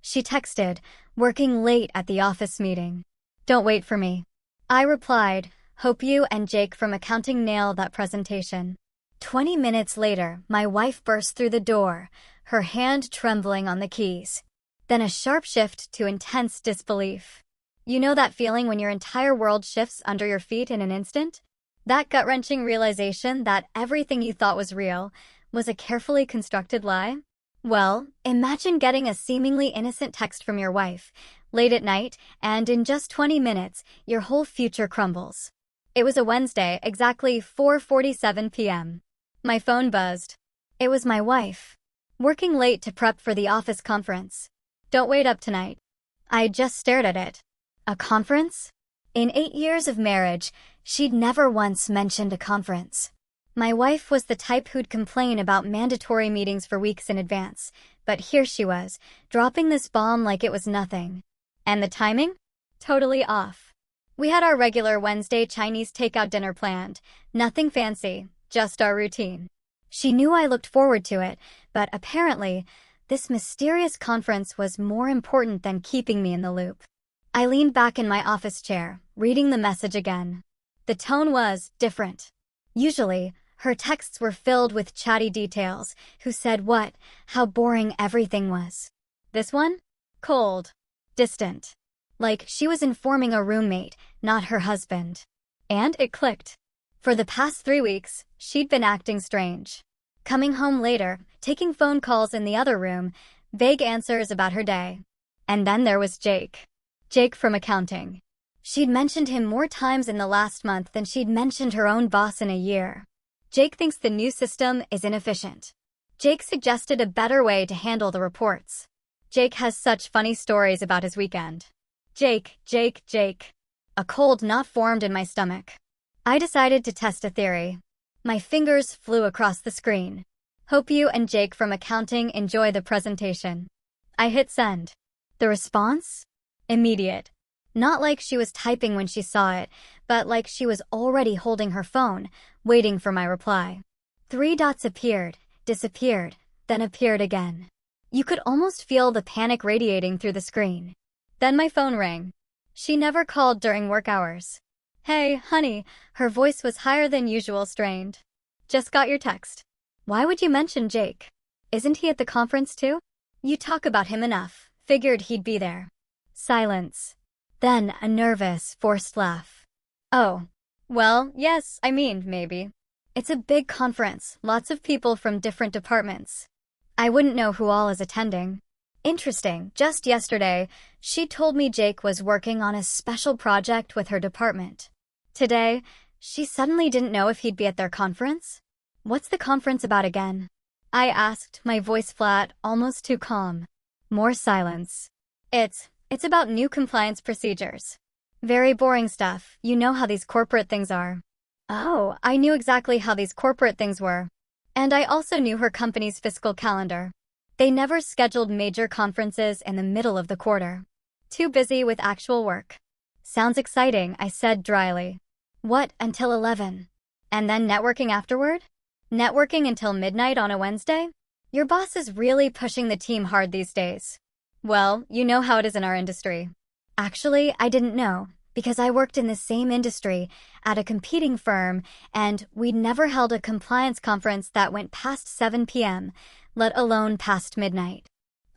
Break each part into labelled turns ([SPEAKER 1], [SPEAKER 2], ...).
[SPEAKER 1] She texted, working late at the office meeting. Don't wait for me. I replied, hope you and Jake from accounting nail that presentation. 20 minutes later, my wife burst through the door, her hand trembling on the keys. Then a sharp shift to intense disbelief. You know that feeling when your entire world shifts under your feet in an instant? That gut-wrenching realization that everything you thought was real was a carefully constructed lie? Well, imagine getting a seemingly innocent text from your wife, late at night, and in just 20 minutes, your whole future crumbles. It was a Wednesday, exactly 4:47 p.m. My phone buzzed. It was my wife, working late to prep for the office conference. Don't wait up tonight. I just stared at it. A conference? In 8 years of marriage, she'd never once mentioned a conference. My wife was the type who'd complain about mandatory meetings for weeks in advance, but here she was, dropping this bomb like it was nothing. And the timing? Totally off. We had our regular Wednesday Chinese takeout dinner planned. Nothing fancy, just our routine. She knew I looked forward to it, but apparently, this mysterious conference was more important than keeping me in the loop. I leaned back in my office chair, reading the message again. The tone was different. Usually, her texts were filled with chatty details, who said what, how boring everything was. This one? Cold. Distant. Like she was informing a roommate, not her husband. And it clicked. For the past 3 weeks, she'd been acting strange. Coming home later, taking phone calls in the other room, vague answers about her day. And then there was Jake. Jake from accounting. She'd mentioned him more times in the last month than she'd mentioned her own boss in a year. Jake thinks the new system is inefficient. Jake suggested a better way to handle the reports. Jake has such funny stories about his weekend. Jake. A cold knot formed in my stomach. I decided to test a theory. My fingers flew across the screen. Hope you and Jake from accounting enjoy the presentation. I hit send. The response? Immediate. Not like she was typing when she saw it, but like she was already holding her phone, waiting for my reply. 3 dots appeared, disappeared, then appeared again. You could almost feel the panic radiating through the screen. Then my phone rang. She never called during work hours. Hey, honey, her voice was higher than usual, strained. Just got your text. Why would you mention Jake? Isn't he at the conference too? You talk about him enough. Figured he'd be there. Silence. Then a nervous, forced laugh. Oh. Well, yes, maybe. It's a big conference, lots of people from different departments. I wouldn't know who all is attending. Interesting, just yesterday, she told me Jake was working on a special project with her department. Today, she suddenly didn't know if he'd be at their conference? What's the conference about again? I asked, my voice flat, almost too calm. More silence. It's about new compliance procedures. Very boring stuff, you know how these corporate things are. Oh, I knew exactly how these corporate things were. And I also knew her company's fiscal calendar. They never scheduled major conferences in the middle of the quarter. Too busy with actual work. Sounds exciting, I said dryly. What, until 11? And then networking afterward? Networking until midnight on a Wednesday? Your boss is really pushing the team hard these days. Well, you know how it is in our industry. Actually, I didn't know, because I worked in the same industry at a competing firm, and we'd never held a compliance conference that went past 7 p.m., let alone past midnight.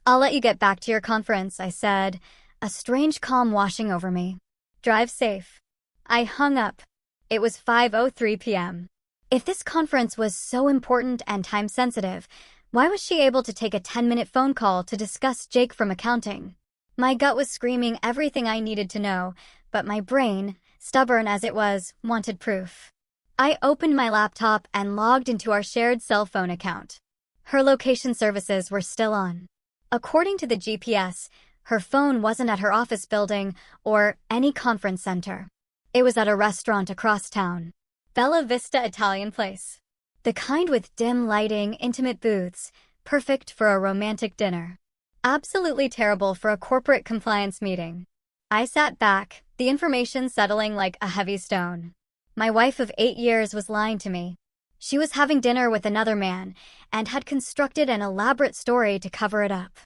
[SPEAKER 1] I'll let you get back to your conference, I said, a strange calm washing over me. Drive safe. I hung up. It was 5:03 p.m. If this conference was so important and time-sensitive, why was she able to take a 10-minute phone call to discuss Jake from accounting? My gut was screaming everything I needed to know, but my brain, stubborn as it was, wanted proof. I opened my laptop and logged into our shared cell phone account. Her location services were still on. According to the GPS, her phone wasn't at her office building or any conference center. It was at a restaurant across town. Bella Vista Italian Place. The kind with dim lighting, intimate booths, perfect for a romantic dinner. Absolutely terrible for a corporate compliance meeting. I sat back, the information settling like a heavy stone. My wife of 8 years was lying to me. She was having dinner with another man and had constructed an elaborate story to cover it up.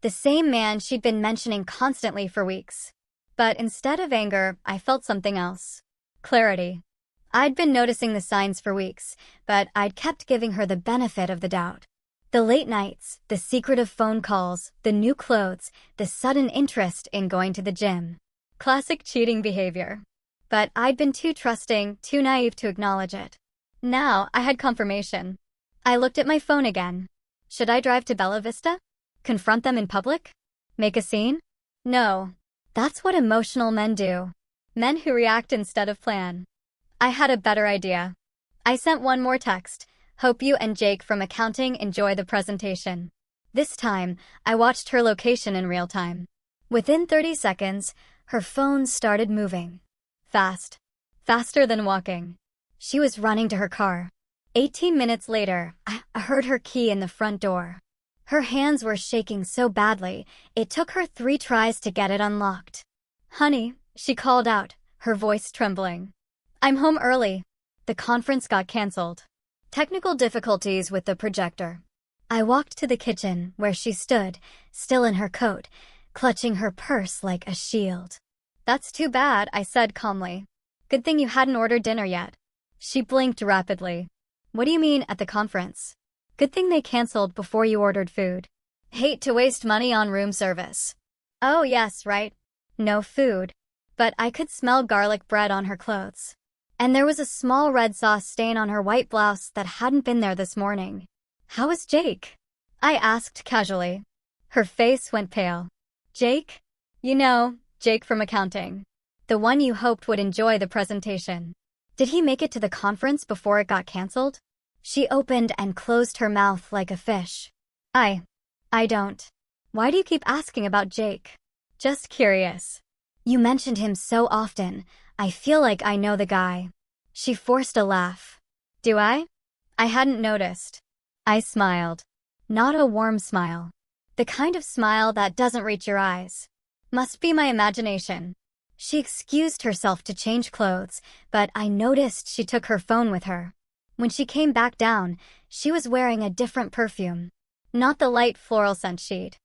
[SPEAKER 1] The same man she'd been mentioning constantly for weeks. But instead of anger, I felt something else. Clarity. I'd been noticing the signs for weeks, but I'd kept giving her the benefit of the doubt. The late nights, the secretive phone calls, the new clothes, the sudden interest in going to the gym. Classic cheating behavior. But I'd been too trusting, too naive to acknowledge it. Now, I had confirmation. I looked at my phone again. Should I drive to Bella Vista? Confront them in public? Make a scene? No. That's what emotional men do. Men who react instead of plan. I had a better idea. I sent one more text. Hope you and Jake from accounting enjoy the presentation. This time, I watched her location in real time. Within 30 seconds, her phone started moving. Fast. Faster than walking. She was running to her car. 18 minutes later, I heard her key in the front door. Her hands were shaking so badly, it took her 3 tries to get it unlocked. Honey, she called out, her voice trembling. I'm home early. The conference got canceled. Technical difficulties with the projector. I walked to the kitchen, where she stood, still in her coat, clutching her purse like a shield. That's too bad, I said calmly. Good thing you hadn't ordered dinner yet. She blinked rapidly. What do you mean, at the conference? Good thing they canceled before you ordered food. Hate to waste money on room service. Oh yes, right. No food. But I could smell garlic bread on her clothes. And there was a small red sauce stain on her white blouse that hadn't been there this morning. How is Jake? I asked casually. Her face went pale. Jake? You know, Jake from accounting. The one you hoped would enjoy the presentation. Did he make it to the conference before it got canceled? She opened and closed her mouth like a fish. I don't. Why do you keep asking about Jake? Just curious. You mentioned him so often, I feel like I know the guy. She forced a laugh. Do I? I hadn't noticed. I smiled. Not a warm smile. The kind of smile that doesn't reach your eyes. Must be my imagination. She excused herself to change clothes, but I noticed she took her phone with her. When she came back down, she was wearing a different perfume. Not the light floral scent she'd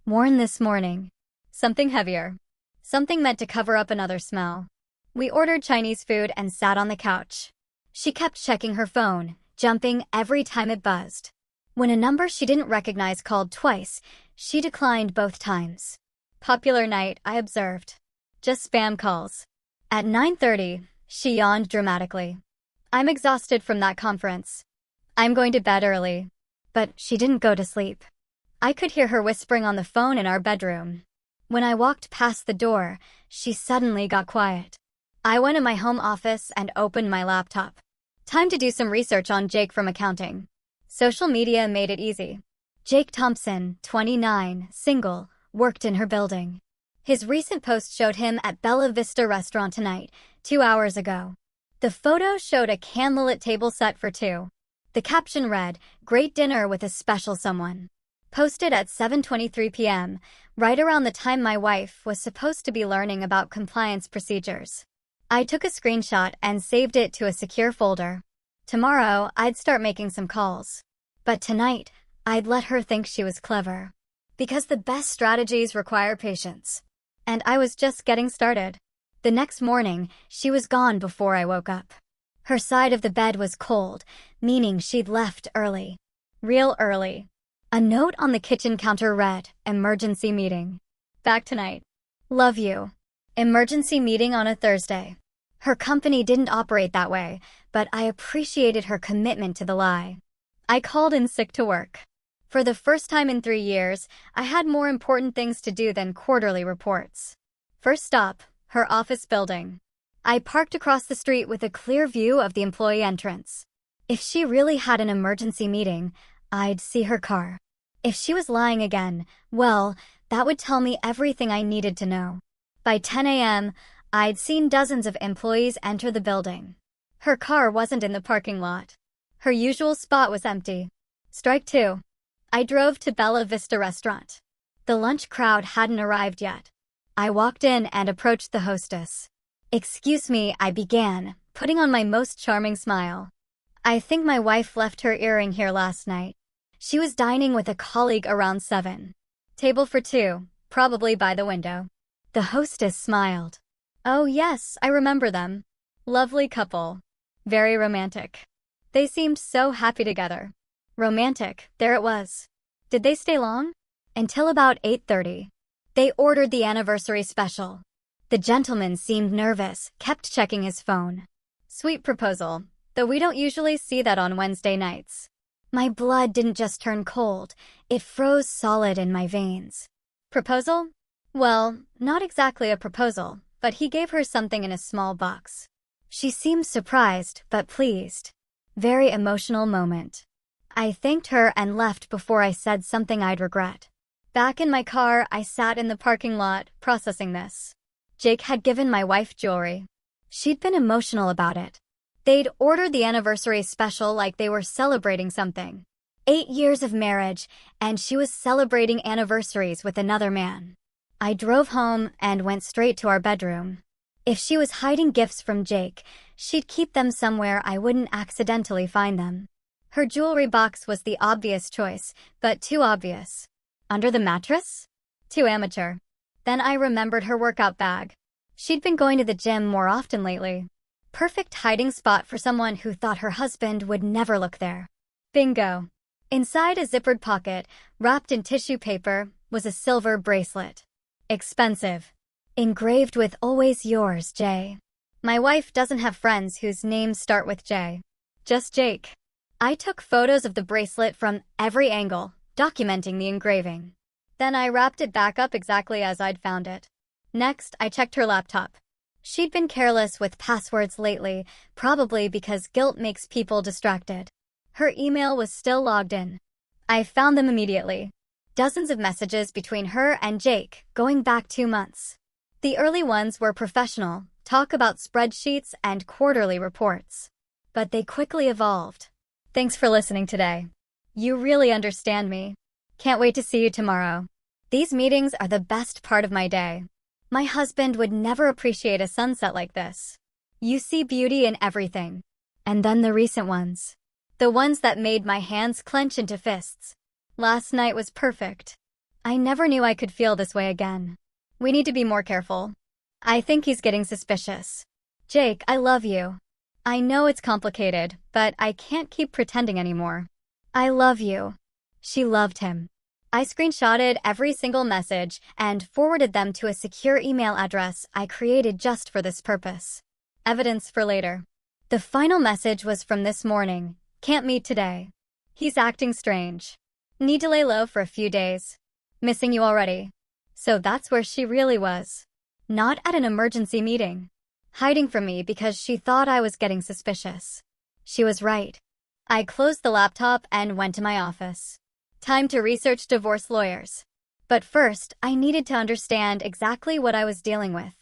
[SPEAKER 1] worn this morning. Something heavier. Something meant to cover up another smell. We ordered Chinese food and sat on the couch. She kept checking her phone, jumping every time it buzzed. When a number she didn't recognize called twice, she declined both times. Popular night, I observed. Just spam calls. At 9:30, she yawned dramatically. I'm exhausted from that conference. I'm going to bed early. But she didn't go to sleep. I could hear her whispering on the phone in our bedroom. When I walked past the door, she suddenly got quiet. I went in my home office and opened my laptop. Time to do some research on Jake from accounting. Social media made it easy. Jake Thompson, 29, single, worked in her building. His recent post showed him at Bella Vista restaurant tonight, 2 hours ago. The photo showed a candlelit table set for 2. The caption read, "Great dinner with a special someone." Posted at 7:23 p.m., right around the time my wife was supposed to be learning about compliance procedures. I took a screenshot and saved it to a secure folder. Tomorrow, I'd start making some calls. But tonight, I'd let her think she was clever. Because the best strategies require patience. And I was just getting started. The next morning, she was gone before I woke up. Her side of the bed was cold, meaning she'd left early. Real early. A note on the kitchen counter read, "Emergency meeting. Back tonight. Love you." Emergency meeting on a Thursday. Her company didn't operate that way, but I appreciated her commitment to the lie. I called in sick to work. For the first time in 3 years, I had more important things to do than quarterly reports. First stop, her office building. I parked across the street with a clear view of the employee entrance. If she really had an emergency meeting, I'd see her car. If she was lying again, well, that would tell me everything I needed to know. By 10 a.m., I'd seen dozens of employees enter the building. Her car wasn't in the parking lot. Her usual spot was empty. Strike 2. I drove to Bella Vista restaurant. The lunch crowd hadn't arrived yet. I walked in and approached the hostess. "Excuse me," I began, putting on my most charming smile. "I think my wife left her earring here last night. She was dining with a colleague around 7. Table for two, probably by the window. The hostess smiled. Oh yes, I remember them. Lovely couple. Very romantic. They seemed so happy together. Romantic, there it was. Did they stay long? Until about 8:30. They ordered the anniversary special. The gentleman seemed nervous, kept checking his phone. Sweet proposal, though we don't usually see that on Wednesday nights. My blood didn't just turn cold, it froze solid in my veins. Proposal? Well, not exactly a proposal, but he gave her something in a small box. She seemed surprised, but pleased. Very emotional moment. I thanked her and left before I said something I'd regret. Back in my car, I sat in the parking lot, processing this. Jake had given my wife jewelry. She'd been emotional about it. They'd ordered the anniversary special like they were celebrating something. 8 years of marriage, and she was celebrating anniversaries with another man. I drove home and went straight to our bedroom. If she was hiding gifts from Jake, she'd keep them somewhere I wouldn't accidentally find them. Her jewelry box was the obvious choice, but too obvious. Under the mattress? Too amateur. Then I remembered her workout bag. She'd been going to the gym more often lately. Perfect hiding spot for someone who thought her husband would never look there. Bingo. Inside a zippered pocket, wrapped in tissue paper, was a silver bracelet. Expensive. Engraved with "Always yours, Jay." My wife doesn't have friends whose names start with J. Just Jake. I took photos of the bracelet from every angle, documenting the engraving. Then I wrapped it back up exactly as I'd found it. Next, I checked her laptop. She'd been careless with passwords lately, probably because guilt makes people distracted. Her email was still logged in. I found them immediately. Dozens of messages between her and Jake, going back 2 months. The early ones were professional, talk about spreadsheets and quarterly reports. But they quickly evolved. Thanks for listening today. You really understand me. Can't wait to see you tomorrow. These meetings are the best part of my day. My husband would never appreciate a sunset like this. You see beauty in everything. And then the recent ones. The ones that made my hands clench into fists. Last night was perfect. I never knew I could feel this way again. We need to be more careful. I think he's getting suspicious. Jake, I love you. I know it's complicated, but I can't keep pretending anymore. I love you. She loved him. I screenshotted every single message and forwarded them to a secure email address I created just for this purpose. Evidence for later. The final message was from this morning. Can't meet today. He's acting strange. Need to lay low for a few days. Missing you already. So that's where she really was. Not at an emergency meeting. Hiding from me because she thought I was getting suspicious. She was right. I closed the laptop and went to my office. Time to research divorce lawyers. But first, I needed to understand exactly what I was dealing with.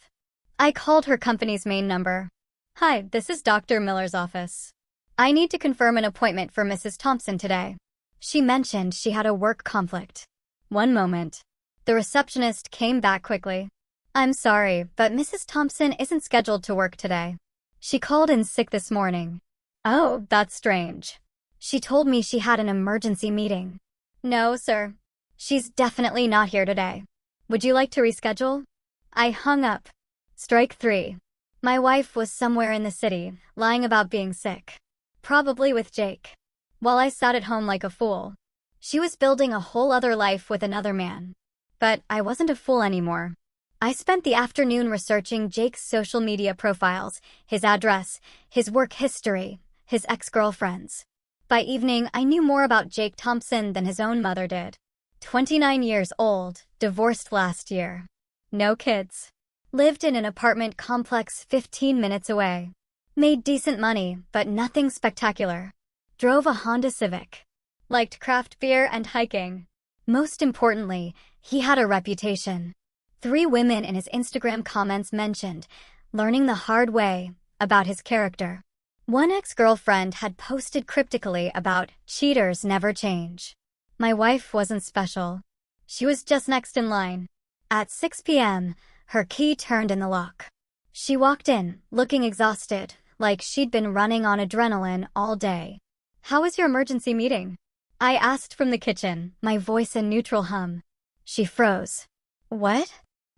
[SPEAKER 1] I called her company's main number. Hi, this is Dr. Miller's office. I need to confirm an appointment for Mrs. Thompson today. She mentioned she had a work conflict. One moment. The receptionist came back quickly. I'm sorry, but Mrs. Thompson isn't scheduled to work today. She called in sick this morning. Oh, that's strange. She told me she had an emergency meeting. No, sir. She's definitely not here today. Would you like to reschedule? I hung up. Strike 3. My wife was somewhere in the city, lying about being sick. Probably with Jake. While I sat at home like a fool. She was building a whole other life with another man. But I wasn't a fool anymore. I spent the afternoon researching Jake's social media profiles, his address, his work history, his ex-girlfriends. By evening, I knew more about Jake Thompson than his own mother did. 29 years old, divorced last year. No kids. Lived in an apartment complex 15 minutes away. Made decent money, but nothing spectacular. Drove a Honda Civic. Liked craft beer and hiking. Most importantly, he had a reputation. 3 women in his Instagram comments mentioned, learning the hard way, about his character. One ex-girlfriend had posted cryptically about cheaters never change. My wife wasn't special. She was just next in line. At 6 p.m., her key turned in the lock. She walked in, looking exhausted, like she'd been running on adrenaline all day. How was your emergency meeting? I asked from the kitchen, my voice a neutral hum. She froze. What?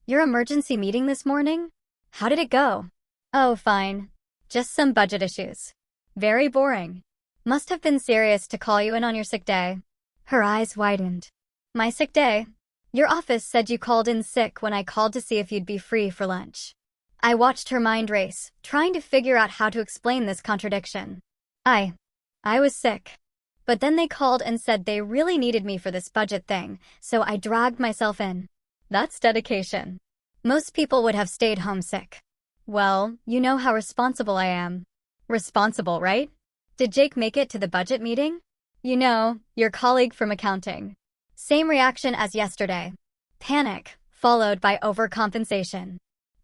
[SPEAKER 1] Your emergency meeting this morning? How did it go? Oh, fine. Just some budget issues. Very boring. Must have been serious to call you in on your sick day. Her eyes widened. My sick day? Your office said you called in sick when I called to see if you'd be free for lunch. I watched her mind race, trying to figure out how to explain this contradiction. I was sick. But then they called and said they really needed me for this budget thing, so I dragged myself in. That's dedication. Most people would have stayed home sick. Well, you know how responsible I am. Responsible, right? Did Jake make it to the budget meeting? You know, your colleague from accounting. Same reaction as yesterday. Panic, followed by overcompensation.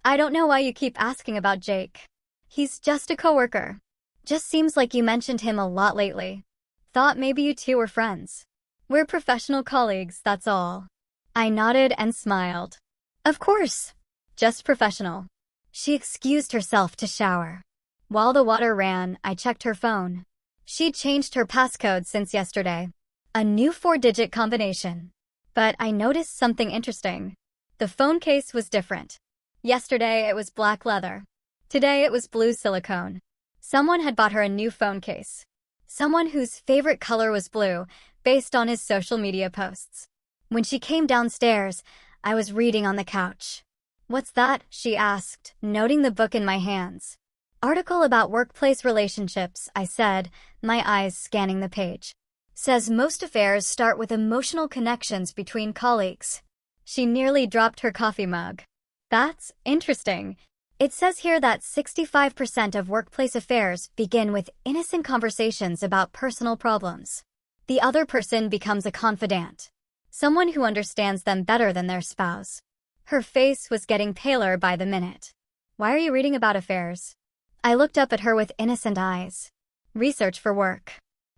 [SPEAKER 1] I don't know why you keep asking about Jake. He's just a coworker. Just seems like you mentioned him a lot lately. Thought maybe you two were friends. We're professional colleagues, that's all. I nodded and smiled. Of course. Just professional. She excused herself to shower. While the water ran, I checked her phone. She'd changed her passcode since yesterday. A new 4-digit combination. But I noticed something interesting. The phone case was different. Yesterday it was black leather. Today it was blue silicone. Someone had bought her a new phone case. Someone whose favorite color was blue, based on his social media posts. When she came downstairs, I was reading on the couch. What's that? She asked, noting the book in my hands. Article about workplace relationships, I said, my eyes scanning the page. Says most affairs start with emotional connections between colleagues. She nearly dropped her coffee mug. That's interesting. It says here that 65% of workplace affairs begin with innocent conversations about personal problems. The other person becomes a confidant, someone who understands them better than their spouse. Her face was getting paler by the minute. Why are you reading about affairs? I looked up at her with innocent eyes. Research for work.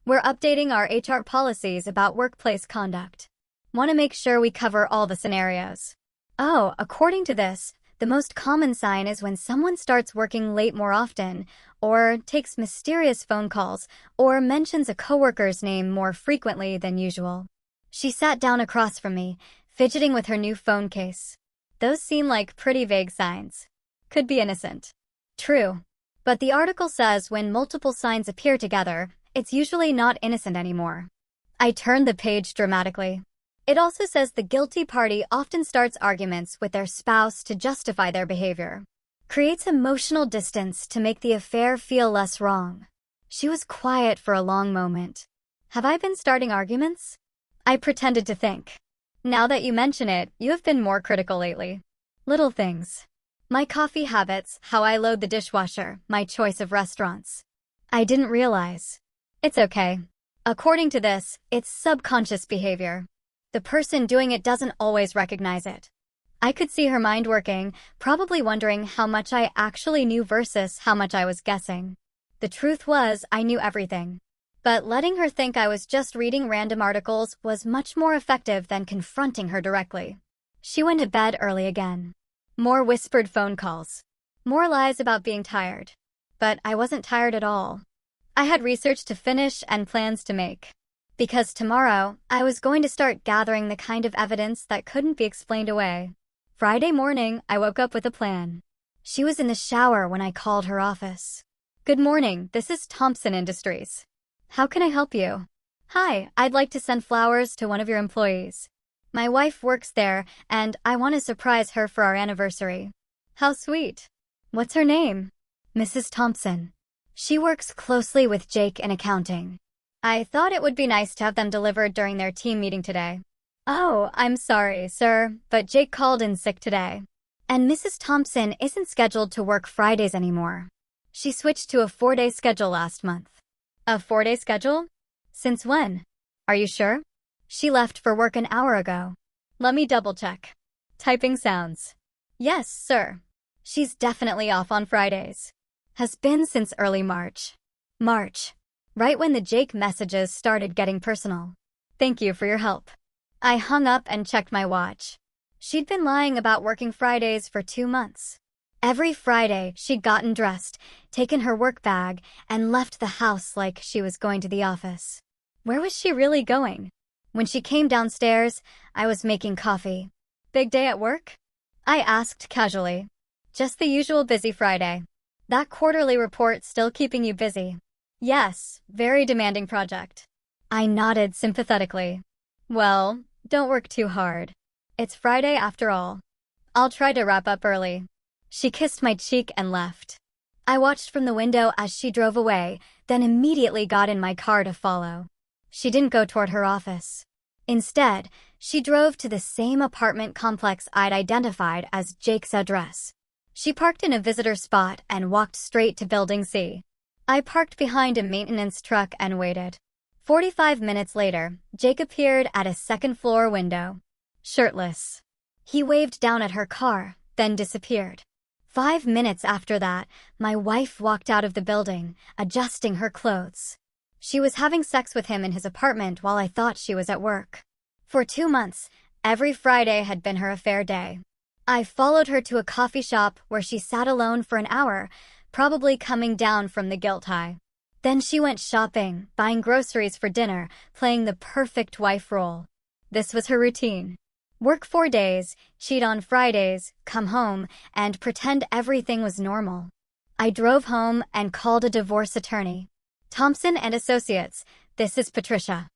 [SPEAKER 1] We're updating our HR policies about workplace conduct. Want to make sure we cover all the scenarios. Oh, according to this, the most common sign is when someone starts working late more often, or takes mysterious phone calls, or mentions a coworker's name more frequently than usual. She sat down across from me, fidgeting with her new phone case. Those seem like pretty vague signs. Could be innocent. True. But the article says when multiple signs appear together, it's usually not innocent anymore. I turned the page dramatically. It also says the guilty party often starts arguments with their spouse to justify their behavior. Creates emotional distance to make the affair feel less wrong. She was quiet for a long moment. Have I been starting arguments? I pretended to think. Now that you mention it, you have been more critical lately. Little things. My coffee habits, how I load the dishwasher, my choice of restaurants. I didn't realize. It's okay. According to this, it's subconscious behavior. The person doing it doesn't always recognize it. I could see her mind working, probably wondering how much I actually knew versus how much I was guessing. The truth was, I knew everything. But letting her think I was just reading random articles was much more effective than confronting her directly. She went to bed early again. More whispered phone calls. More lies about being tired. But I wasn't tired at all. I had research to finish and plans to make. Because tomorrow, I was going to start gathering the kind of evidence that couldn't be explained away. Friday morning, I woke up with a plan. She was in the shower when I called her office. Good morning, this is Thompson Industries. How can I help you? Hi, I'd like to send flowers to one of your employees. My wife works there, and I want to surprise her for our anniversary. How sweet. What's her name? Mrs. Thompson. She works closely with Jake in accounting. I thought it would be nice to have them delivered during their team meeting today. Oh, I'm sorry, sir, but Jake called in sick today. And Mrs. Thompson isn't scheduled to work Fridays anymore. She switched to a 4-day schedule last month. A 4-day schedule? Since when? Are you sure? She left for work an hour ago. Let me double check. Typing sounds. Yes, sir. She's definitely off on Fridays. Has been since early March. March. Right when the Jake messages started getting personal. Thank you for your help. I hung up and checked my watch. She'd been lying about working Fridays for 2 months. Every Friday, she'd gotten dressed, taken her work bag, and left the house like she was going to the office. Where was she really going? When she came downstairs, I was making coffee. Big day at work? I asked casually. Just the usual busy Friday. That quarterly report still keeping you busy? Yes, very demanding project. I nodded sympathetically. Well, don't work too hard. It's Friday after all. I'll try to wrap up early. She kissed my cheek and left. I watched from the window as she drove away, then immediately got in my car to follow. She didn't go toward her office. Instead, she drove to the same apartment complex I'd identified as Jake's address. She parked in a visitor spot and walked straight to Building C. I parked behind a maintenance truck and waited. 45 minutes later, Jake appeared at a second-floor window. Shirtless. He waved down at her car, then disappeared. 5 minutes after that, my wife walked out of the building, adjusting her clothes. She was having sex with him in his apartment while I thought she was at work. For 2 months, every Friday had been her affair day. I followed her to a coffee shop where she sat alone for an hour, probably coming down from the guilt high. Then she went shopping, buying groceries for dinner, playing the perfect wife role. This was her routine. Work 4 days, cheat on Fridays, come home, and pretend everything was normal. I drove home and called a divorce attorney. Thompson and Associates, this is Patricia.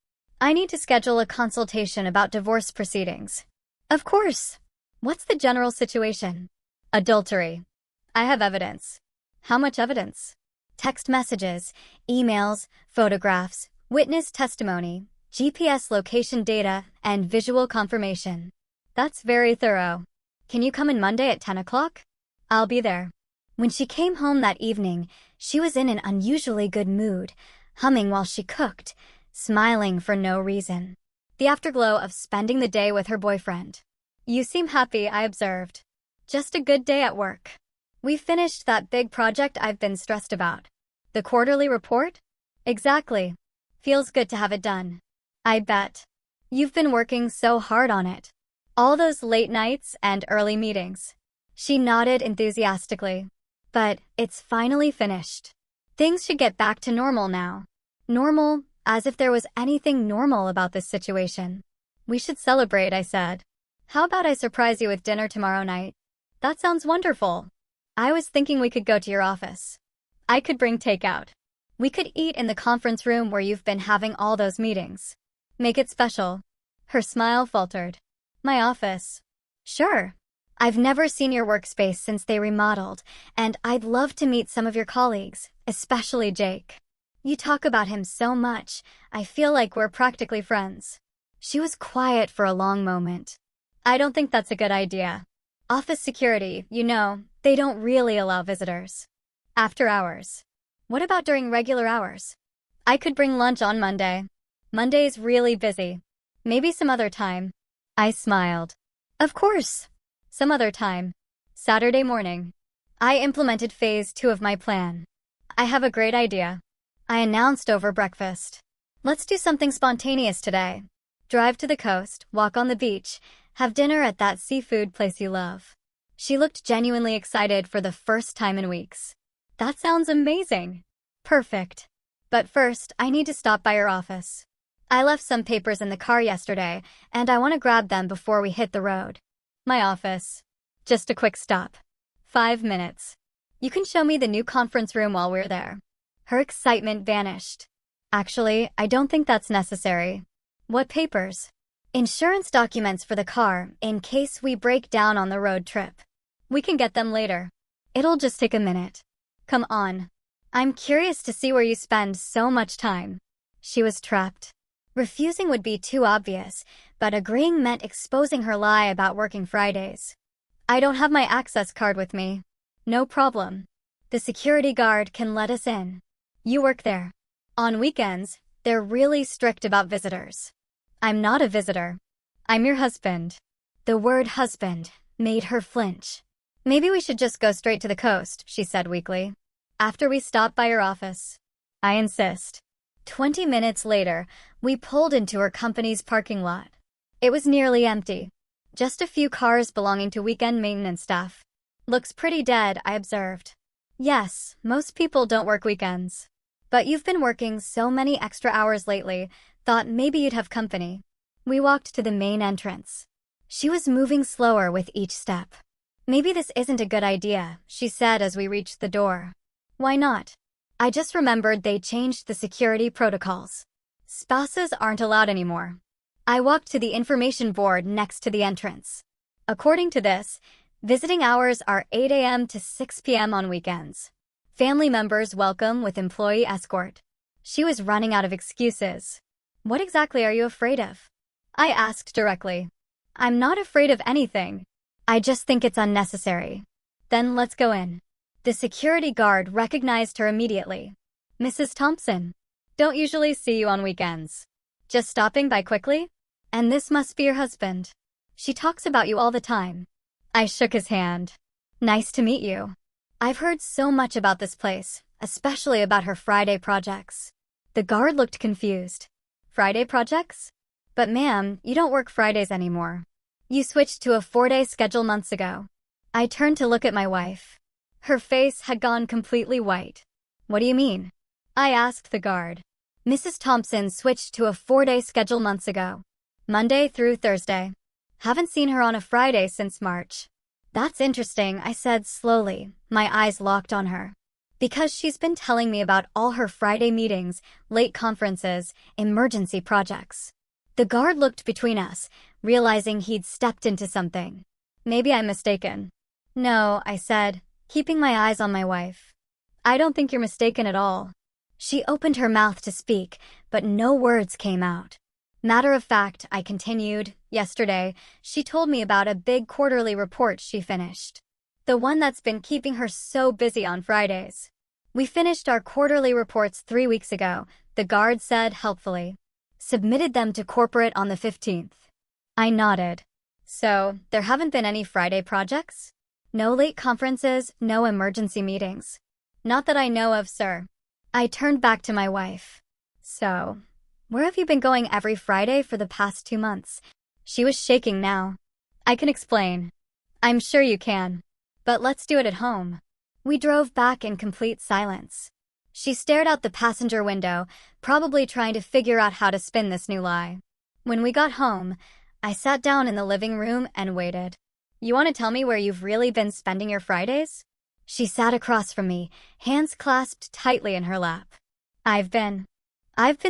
[SPEAKER 1] I need to schedule a consultation about divorce proceedings. Of course. What's the general situation? Adultery. I have evidence. How much evidence? Text messages, emails, photographs, witness testimony, GPS location data, and visual confirmation. That's very thorough. Can you come in Monday at 10 o'clock? I'll be there. When she came home that evening, she was in an unusually good mood, humming while she cooked, smiling for no reason. The afterglow of spending the day with her boyfriend. You seem happy, I observed. Just a good day at work. We finished that big project I've been stressed about. The quarterly report? Exactly. Feels good to have it done. I bet. You've been working so hard on it. All those late nights and early meetings. She nodded enthusiastically. But it's finally finished. Things should get back to normal now. Normal, as if there was anything normal about this situation. We should celebrate, I said. How about I surprise you with dinner tomorrow night? That sounds wonderful. I was thinking we could go to your office. I could bring takeout. We could eat in the conference room where you've been having all those meetings. Make it special. Her smile faltered. My office. Sure. I've never seen your workspace since they remodeled, and I'd love to meet some of your colleagues, especially Jake. You talk about him so much, I feel like we're practically friends. She was quiet for a long moment. I don't think that's a good idea. Office security, you know, they don't really allow visitors. After hours. What about during regular hours? I could bring lunch on Monday. Monday's really busy. Maybe some other time. I smiled. Of course. Some other time. Saturday morning. I implemented phase 2 of my plan. I have a great idea. I announced over breakfast. Let's do something spontaneous today. Drive to the coast, walk on the beach, have dinner at that seafood place you love. She looked genuinely excited for the first time in weeks. That sounds amazing. Perfect. But first, I need to stop by your office. I left some papers in the car yesterday, and I want to grab them before we hit the road. My office. Just a quick stop. 5 minutes. You can show me the new conference room while we're there. Her excitement vanished. Actually, I don't think that's necessary. What papers? Insurance documents for the car, in case we break down on the road trip. We can get them later. It'll just take a minute. Come on. I'm curious to see where you spend so much time. She was trapped. Refusing would be too obvious, but agreeing meant exposing her lie about working Fridays. I don't have my access card with me. No problem. The security guard can let us in. You work there. On weekends, they're really strict about visitors. I'm not a visitor. I'm your husband. The word husband made her flinch. Maybe we should just go straight to the coast, she said weakly. After we stop by your office. I insist. 20 minutes later, we pulled into her company's parking lot. It was nearly empty. Just a few cars belonging to weekend maintenance staff. Looks pretty dead, I observed. Yes, most people don't work weekends. But you've been working so many extra hours lately, thought maybe you'd have company. We walked to the main entrance. She was moving slower with each step. "Maybe this isn't a good idea," she said as we reached the door. "Why not?" I just remembered they changed the security protocols. Spouses aren't allowed anymore. I walked to the information board next to the entrance. According to this, visiting hours are 8 a.m. to 6 p.m. on weekends. Family members welcome with employee escort. She was running out of excuses. "What exactly are you afraid of?" I asked directly. "I'm not afraid of anything. I just think it's unnecessary." "Then let's go in." The security guard recognized her immediately. "Mrs. Thompson, don't usually see you on weekends. Just stopping by quickly? And this must be your husband. She talks about you all the time." I shook his hand. "Nice to meet you. I've heard so much about this place, especially about her Friday projects." The guard looked confused. "Friday projects? But ma'am, you don't work Fridays anymore. You switched to a 4-day schedule months ago." I turned to look at my wife. Her face had gone completely white. "What do you mean?" I asked the guard. "Mrs. Thompson switched to a 4-day schedule months ago. Monday through Thursday. Haven't seen her on a Friday since March." "That's interesting," I said slowly, my eyes locked on her. "Because she's been telling me about all her Friday meetings, late conferences, emergency projects." The guard looked between us, realizing he'd stepped into something. "Maybe I'm mistaken." "No," I said, keeping my eyes on my wife. "I don't think you're mistaken at all." She opened her mouth to speak, but no words came out. "Matter of fact," I continued, "yesterday, she told me about a big quarterly report she finished. The one that's been keeping her so busy on Fridays. We finished our quarterly reports 3 weeks ago," the guard said helpfully. "Submitted them to corporate on the 15th. I nodded. "So, there haven't been any Friday projects? No late conferences, no emergency meetings?" "Not that I know of, sir." I turned back to my wife. "So, where have you been going every Friday for the past 2 months?" She was shaking now. "I can explain." "I'm sure you can. But let's do it at home." We drove back in complete silence. She stared out the passenger window, probably trying to figure out how to spin this new lie. When we got home, I sat down in the living room and waited. "You want to tell me where you've really been spending your Fridays?" She sat across from me, hands clasped tightly in her lap. I've been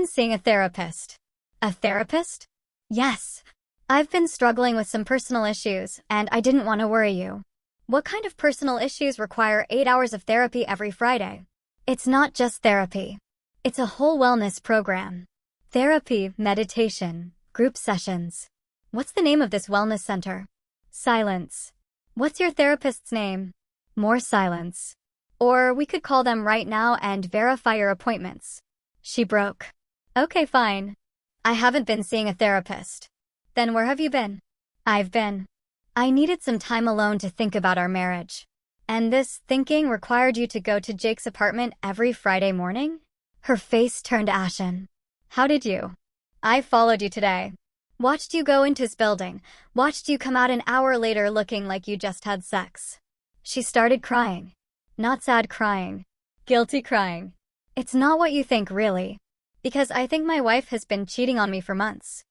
[SPEAKER 1] seeing a therapist." "A therapist?" "Yes. I've been struggling with some personal issues, and I didn't want to worry you." "What kind of personal issues require 8 hours of therapy every Friday?" "It's not just therapy. It's a whole wellness program. Therapy, meditation, group sessions." "What's the name of this wellness center?" "Silence." "What's your therapist's name?" "More Silence. Or we could call them right now and verify your appointments." She broke. "Okay, fine. I haven't been seeing a therapist." "Then where have you been?" I needed some time alone to think about our marriage." "And this thinking required you to go to Jake's apartment every Friday morning?" Her face turned ashen. "How did you?" "I followed you today. Watched you go into his building. Watched you come out an hour later looking like you just had sex." She started crying. Not sad crying. Guilty crying. "It's not what you think, really. Because I think my wife has been cheating on me for months.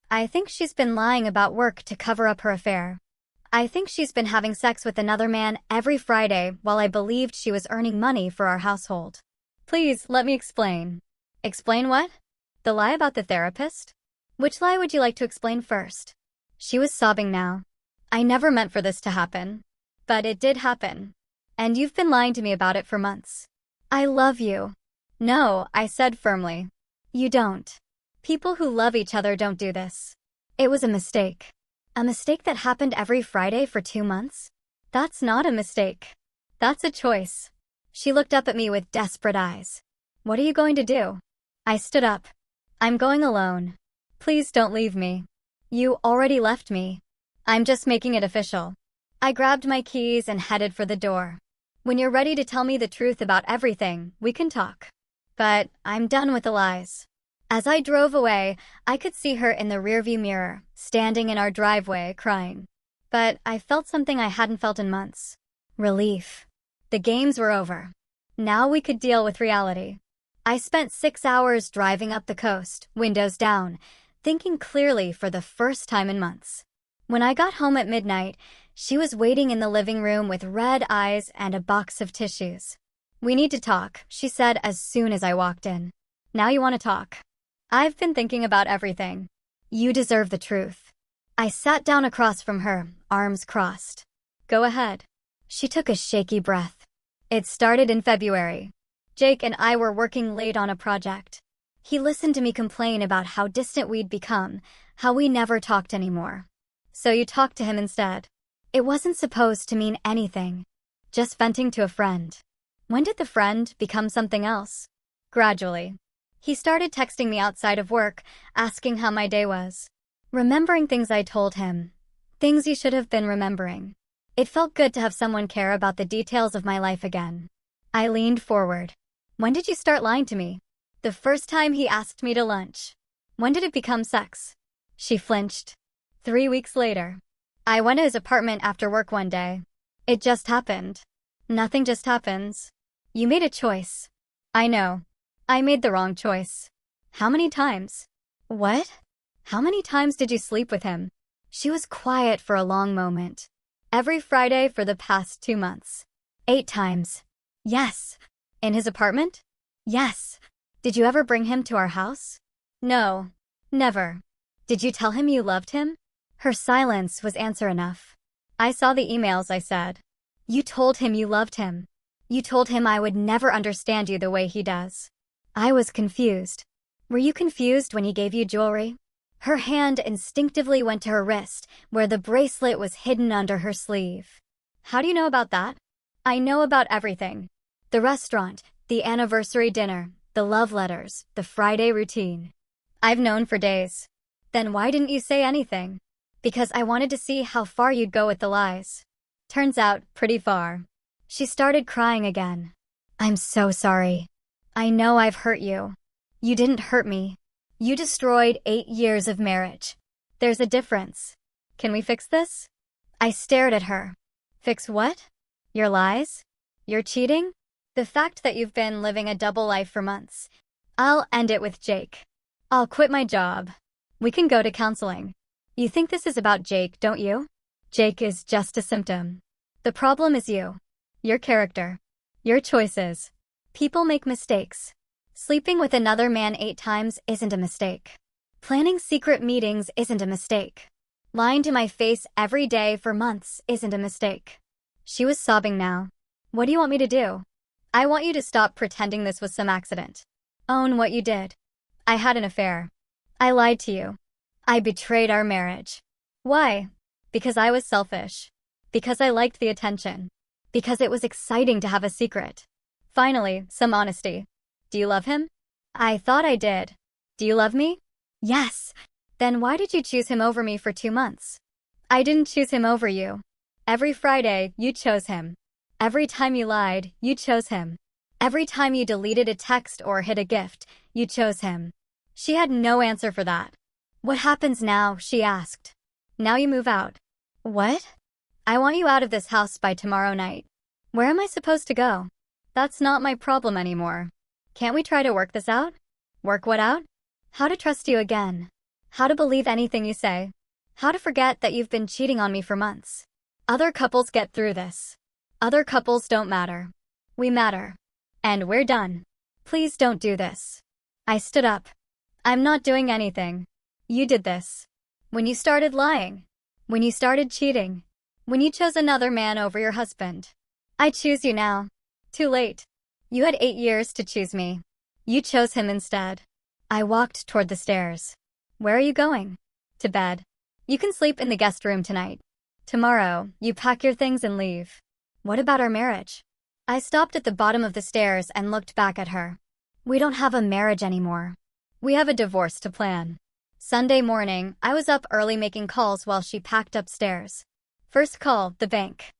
[SPEAKER 1] I think she's been lying about work to cover up her affair. I think she's been having sex with another man every Friday while I believed she was earning money for our household." "Please, let me explain." "Explain what?" "The lie about the therapist?" "Which lie would you like to explain first?" She was sobbing now. "I never meant for this to happen. But it did happen. And you've been lying to me about it for months." "I love you." "No," I said firmly. "You don't. People who love each other don't do this. It was a mistake." "A mistake that happened every Friday for 2 months? That's not a mistake. That's a choice." She looked up at me with desperate eyes. "What are you going to do?" I stood up. "I'm going alone. Please don't leave me." "You already left me." "I'm just making it official." I grabbed my keys and headed for the door. "When you're ready to tell me the truth about everything, we can talk. But I'm done with the lies." As I drove away, I could see her in the rearview mirror, standing in our driveway, crying. But I felt something I hadn't felt in months. Relief. The games were over. Now we could deal with reality. I spent 6 hours driving up the coast, windows down, thinking clearly for the first time in months. When I got home at midnight, she was waiting in the living room with red eyes and a box of tissues. "We need to talk," she said as soon as I walked in. "Now you want to talk?" "I've been thinking about everything. You deserve the truth." I sat down across from her, arms crossed. "Go ahead." She took a shaky breath. "It started in February. Jake and I were working late on a project. He listened to me complain about how distant we'd become, how we never talked anymore. So you talked to him instead." It wasn't supposed to mean anything. Just venting to a friend. When did the friend become something else? Gradually. He started texting me outside of work, asking how my day was. Remembering things I told him. Things he should have been remembering. It felt good to have someone care about the details of my life again. I leaned forward. "When did you start lying to me?" "The first time he asked me to lunch." "When did it become sex?" She flinched. 3 weeks later. I went to his apartment after work one day. It just happened. Nothing just happens. You made a choice. I know. I made the wrong choice. How many times? What? How many times did you sleep with him? She was quiet for a long moment. Every Friday for the past 2 months. 8 times. Yes. In his apartment? Yes. Did you ever bring him to our house? No. Never. Did you tell him you loved him? Her silence was answer enough. I saw the emails, I said. You told him you loved him. You told him I would never understand you the way he does. I was confused. Were you confused when he gave you jewelry? Her hand instinctively went to her wrist, where the bracelet was hidden under her sleeve. How do you know about that? I know about everything. The restaurant, the anniversary dinner, the love letters, the Friday routine. I've known for days. Then why didn't you say anything? Because I wanted to see how far you'd go with the lies. Turns out, pretty far. She started crying again. I'm so sorry. I know I've hurt you. You didn't hurt me. You destroyed 8 years of marriage. There's a difference. Can we fix this? I stared at her. Fix what? Your lies? Your cheating? The fact that you've been living a double life for months. I'll end it with Jake. I'll quit my job. We can go to counseling. You think this is about Jake, don't you? Jake is just a symptom. The problem is you. Your character. Your choices. People make mistakes. Sleeping with another man 8 times isn't a mistake. Planning secret meetings isn't a mistake. Lying to my face every day for months isn't a mistake. She was sobbing now. What do you want me to do? I want you to stop pretending this was some accident. Own what you did. I had an affair. I lied to you. I betrayed our marriage. Why? Because I was selfish. Because I liked the attention. Because it was exciting to have a secret. Finally, some honesty. Do you love him? I thought I did. Do you love me? Yes. Then why did you choose him over me for 2 months? I didn't choose him over you. Every Friday, you chose him. Every time you lied, you chose him. Every time you deleted a text or hid a gift, you chose him. She had no answer for that. What happens now? She asked. Now you move out. What? I want you out of this house by tomorrow night. Where am I supposed to go? That's not my problem anymore. Can't we try to work this out? Work what out? How to trust you again. How to believe anything you say. How to forget that you've been cheating on me for months. Other couples get through this. Other couples don't matter. We matter. And we're done. Please don't do this. I stood up. I'm not doing anything. You did this. When you started lying. When you started cheating. When you chose another man over your husband. I choose you now. Too late. You had 8 years to choose me. You chose him instead. I walked toward the stairs. Where are you going? To bed. You can sleep in the guest room tonight. Tomorrow, you pack your things and leave. What about our marriage? I stopped at the bottom of the stairs and looked back at her. We don't have a marriage anymore. We have a divorce to plan. Sunday morning, I was up early making calls while she packed upstairs. First call, the bank.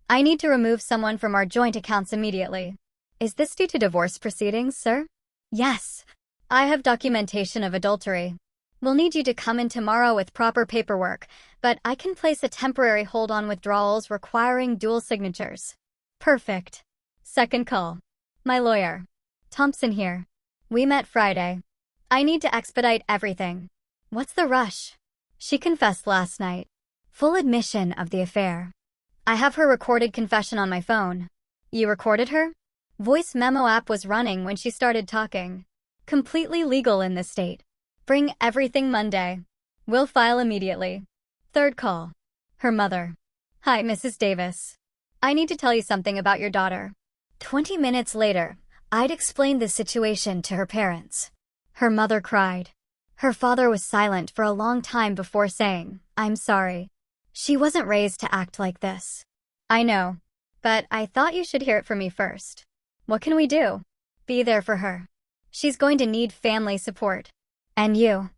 [SPEAKER 1] I need to remove someone from our joint accounts immediately. Is this due to divorce proceedings, sir? Yes. I have documentation of adultery. We'll need you to come in tomorrow with proper paperwork, but I can place a temporary hold on withdrawals requiring dual signatures. Perfect. Second call. My lawyer. Thompson here. We met Friday. I need to expedite everything. What's the rush? She confessed last night. Full admission of the affair. I have her recorded confession on my phone. You recorded her? Voice memo app was running when she started talking. Completely legal in this state. Bring everything Monday. We'll file immediately. Third call. Her mother. Hi, Mrs. Davis. I need to tell you something about your daughter. 20 minutes later, I'd explained the situation to her parents. Her mother cried. Her father was silent for a long time before saying, I'm sorry. She wasn't raised to act like this. I know, but I thought you should hear it from me first. What can we do? Be there for her. She's going to need family support. And you.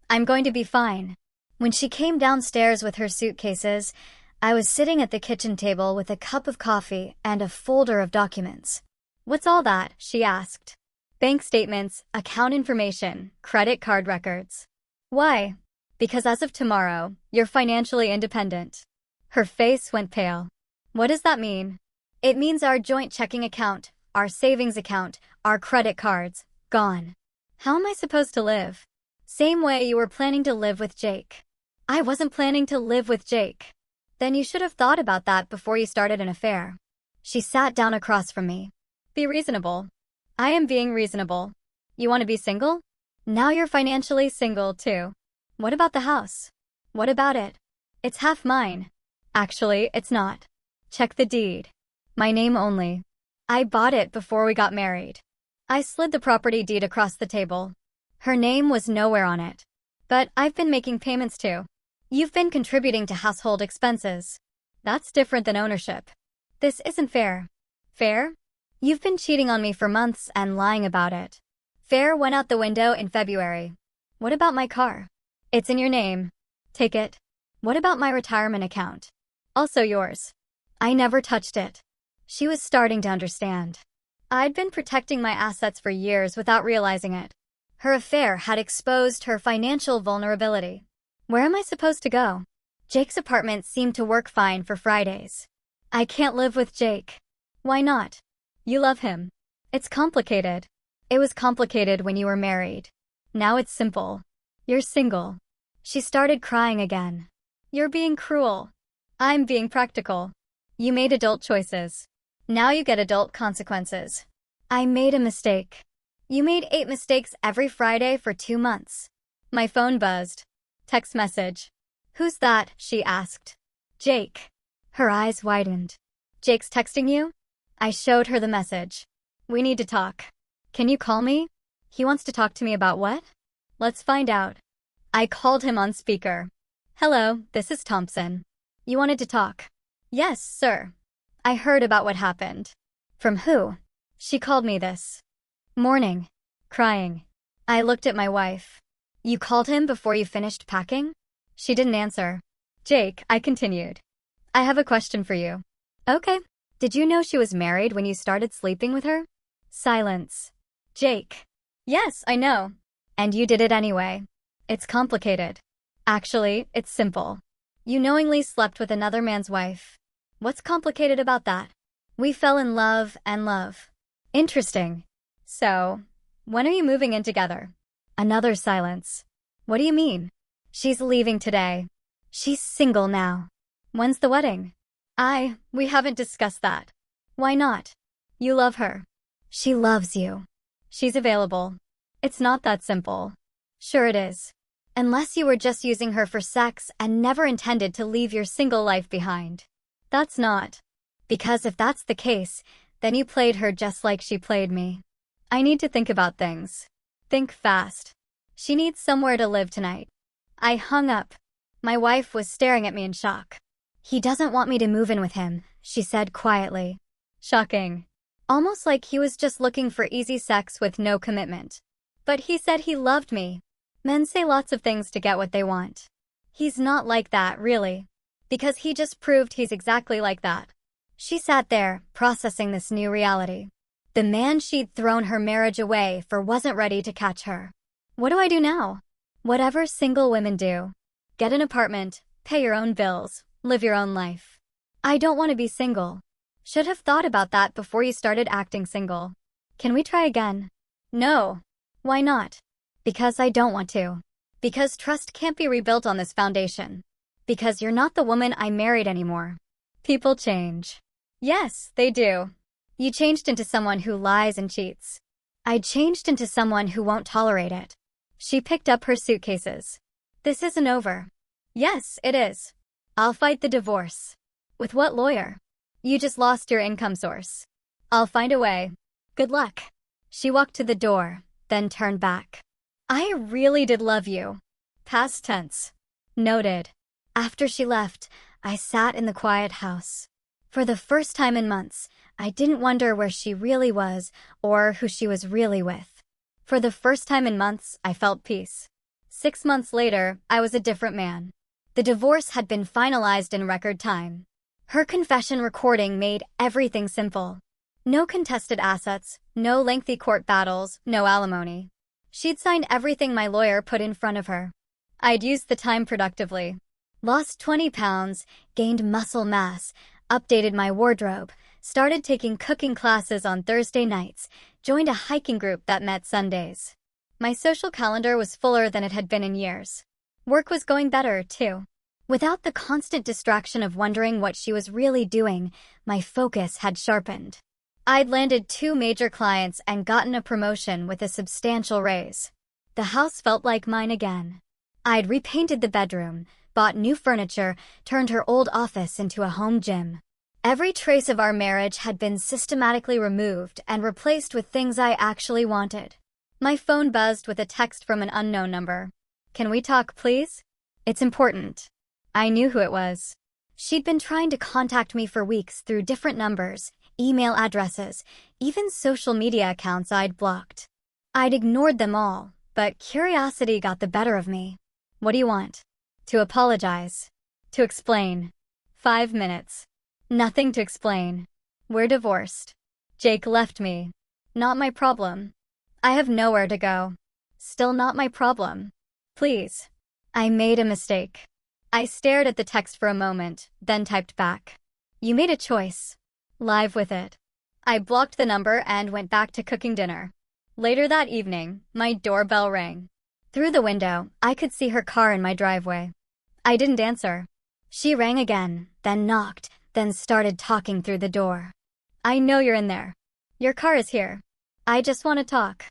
[SPEAKER 1] I'm going to be fine. When she came downstairs with her suitcases, I was sitting at the kitchen table with a cup of coffee and a folder of documents. What's all that? She asked. Bank statements, account information, credit card records. Why? Because as of tomorrow, you're financially independent. Her face went pale. What does that mean? It means our joint checking account, our savings account, our credit cards, gone. How am I supposed to live? Same way you were planning to live with Jake. I wasn't planning to live with Jake. Then you should have thought about that before you started an affair. She sat down across from me. Be reasonable. I am being reasonable. You want to be single? Now you're financially single, too. What about the house? What about it? It's half mine. Actually, it's not. Check the deed. My name only. I bought it before we got married. I slid the property deed across the table. Her name was nowhere on it. But I've been making payments too. You've been contributing to household expenses. That's different than ownership. This isn't fair. Fair? You've been cheating on me for months and lying about it. Fair went out the window in February. What about my car? It's in your name. Take it. What about my retirement account? Also yours. I never touched it. She was starting to understand. I'd been protecting my assets for years without realizing it. Her affair had exposed her financial vulnerability. Where am I supposed to go? Jake's apartment seemed to work fine for Fridays. I can't live with Jake. Why not? You love him. It's complicated. It was complicated when you were married. Now it's simple. You're single. She started crying again. You're being cruel. I'm being practical. You made adult choices. Now you get adult consequences. I made a mistake. You made 8 mistakes every Friday for 2 months. My phone buzzed. Text message. Who's that? She asked. Jake. Her eyes widened. Jake's texting you? I showed her the message. We need to talk. Can you call me? He wants to talk to me about what? Let's find out. I called him on speaker. Hello, this is Thompson. You wanted to talk? Yes, sir. I heard about what happened. From who? She called me this morning. Crying. I looked at my wife. You called him before you finished packing? She didn't answer. Jake, I continued. I have a question for you. Okay. Did you know she was married when you started sleeping with her? Silence. Jake. Yes, I know. And you did it anyway. It's complicated. Actually, it's simple. You knowingly slept with another man's wife. What's complicated about that? We fell in love and love. Interesting. So, when are you moving in together? Another silence. What do you mean? She's leaving today. She's single now. When's the wedding? We haven't discussed that. Why not? You love her. She loves you. She's available. It's not that simple. Sure it is. Unless you were just using her for sex and never intended to leave your single life behind. That's not. Because if that's the case, then you played her just like she played me. I need to think about things. Think fast. She needs somewhere to live tonight. I hung up. My wife was staring at me in shock. He doesn't want me to move in with him, she said quietly. Shocking. Almost like he was just looking for easy sex with no commitment. But he said he loved me. Men say lots of things to get what they want. He's not like that, really. Because he just proved he's exactly like that. She sat there, processing this new reality. The man she'd thrown her marriage away for wasn't ready to catch her. What do I do now? Whatever single women do. Get an apartment, pay your own bills, live your own life. I don't want to be single. Should have thought about that before you started acting single. Can we try again? No. Why not? Because I don't want to. Because trust can't be rebuilt on this foundation. Because you're not the woman I married anymore. People change. Yes, they do. You changed into someone who lies and cheats. I changed into someone who won't tolerate it. She picked up her suitcases. This isn't over. Yes, it is. I'll fight the divorce. With what lawyer? You just lost your income source. I'll find a way. Good luck. She walked to the door, then turned back. I really did love you. Past tense. Noted. After she left, I sat in the quiet house. For the first time in months, I didn't wonder where she really was or who she was really with. For the first time in months, I felt peace. 6 months later, I was a different man. The divorce had been finalized in record time. Her confession recording made everything simple. No contested assets, no lengthy court battles, no alimony. She'd signed everything my lawyer put in front of her. I'd used the time productively. Lost 20 pounds, gained muscle mass, updated my wardrobe, started taking cooking classes on Thursday nights, joined a hiking group that met Sundays. My social calendar was fuller than it had been in years. Work was going better, too. Without the constant distraction of wondering what she was really doing, my focus had sharpened. I'd landed 2 major clients and gotten a promotion with a substantial raise. The house felt like mine again. I'd repainted the bedroom, bought new furniture, turned her old office into a home gym. Every trace of our marriage had been systematically removed and replaced with things I actually wanted. My phone buzzed with a text from an unknown number. Can we talk, please? It's important. I knew who it was. She'd been trying to contact me for weeks through different numbers, email addresses, even social media accounts I'd blocked. I'd ignored them all, but curiosity got the better of me. What do you want? To apologize. To explain. 5 minutes. Nothing to explain. We're divorced. Jake left me. Not my problem. I have nowhere to go. Still not my problem. Please. I made a mistake. I stared at the text for a moment, then typed back. You made a choice. Live with it. I blocked the number and went back to cooking dinner. Later that evening, my doorbell rang. Through the window, I could see her car in my driveway. I didn't answer. She rang again, then knocked, then started talking through the door. I know you're in there. Your car is here. I just want to talk.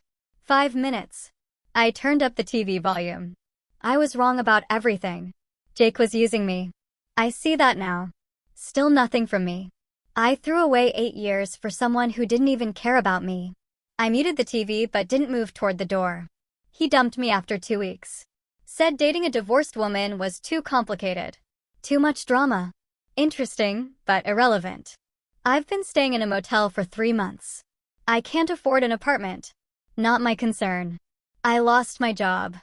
[SPEAKER 1] 5 minutes. I turned up the TV volume. I was wrong about everything. Jake was using me. I see that now. Still nothing from me. I threw away 8 years for someone who didn't even care about me. I muted the TV but didn't move toward the door. He dumped me after 2 weeks. Said dating a divorced woman was too complicated. Too much drama. Interesting, but irrelevant. I've been staying in a motel for 3 months. I can't afford an apartment. Not my concern. I lost my job.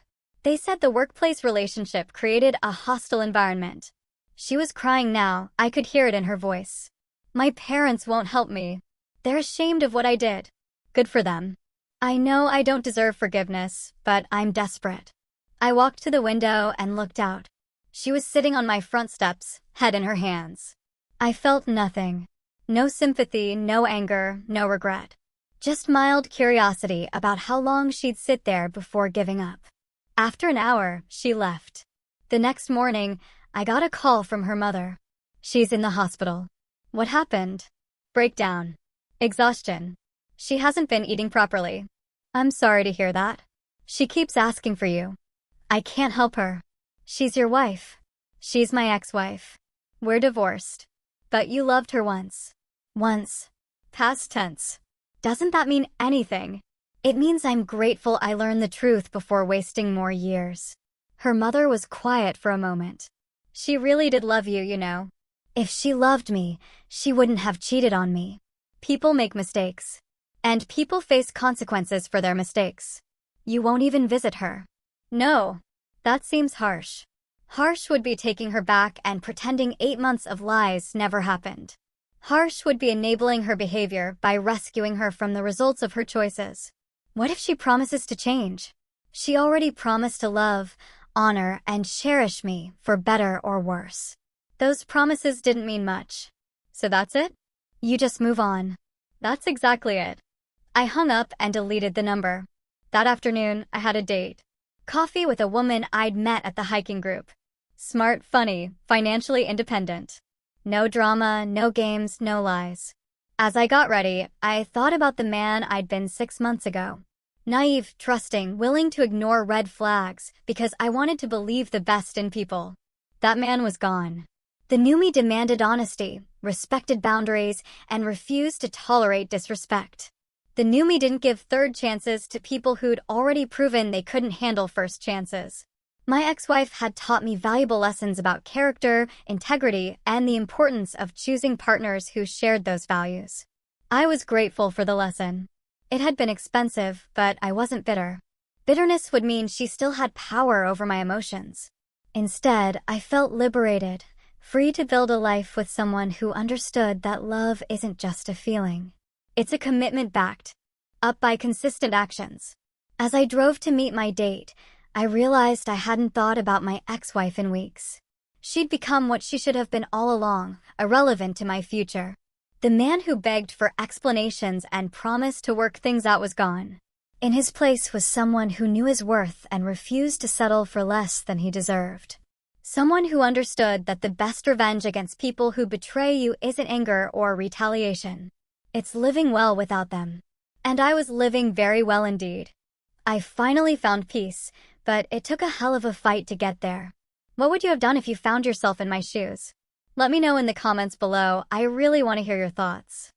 [SPEAKER 1] They said the workplace relationship created a hostile environment. She was crying now, I could hear it in her voice. My parents won't help me. They're ashamed of what I did. Good for them. I know I don't deserve forgiveness, but I'm desperate. I walked to the window and looked out. She was sitting on my front steps, head in her hands. I felt nothing. No sympathy, no anger, no regret. Just mild curiosity about how long she'd sit there before giving up. After an hour, she left. The next morning, I got a call from her mother. She's in the hospital. What happened? Breakdown. Exhaustion. She hasn't been eating properly. I'm sorry to hear that. She keeps asking for you. I can't help her. She's your wife. She's my ex-wife. We're divorced. But you loved her once. Once. Past tense. Doesn't that mean anything? It means I'm grateful I learned the truth before wasting more years. Her mother was quiet for a moment. She really did love you, you know. If she loved me, she wouldn't have cheated on me. People make mistakes. And people face consequences for their mistakes. You won't even visit her. No. That seems harsh. Harsh would be taking her back and pretending 8 months of lies never happened. Harsh would be enabling her behavior by rescuing her from the results of her choices. What if she promises to change? She already promised to love, honor, and cherish me for better or worse. Those promises didn't mean much. So that's it? You just move on. That's exactly it. I hung up and deleted the number. That afternoon, I had a date. Coffee with a woman I'd met at the hiking group. Smart, funny, financially independent. No drama, no games, no lies. As I got ready, I thought about the man I'd been 6 months ago. Naive, trusting, willing to ignore red flags because I wanted to believe the best in people. That man was gone. The new me demanded honesty, respected boundaries, and refused to tolerate disrespect. The new me didn't give third chances to people who'd already proven they couldn't handle first chances. My ex-wife had taught me valuable lessons about character, integrity, and the importance of choosing partners who shared those values. I was grateful for the lesson. It had been expensive, but I wasn't bitter. Bitterness would mean she still had power over my emotions. Instead, I felt liberated, free to build a life with someone who understood that love isn't just a feeling. It's a commitment backed up by consistent actions. As I drove to meet my date, I realized I hadn't thought about my ex-wife in weeks. She'd become what she should have been all along, irrelevant to my future. The man who begged for explanations and promised to work things out was gone. In his place was someone who knew his worth and refused to settle for less than he deserved. Someone who understood that the best revenge against people who betray you isn't anger or retaliation. It's living well without them. And I was living very well indeed. I finally found peace, but it took a hell of a fight to get there. What would you have done if you found yourself in my shoes? Let me know in the comments below. I really want to hear your thoughts.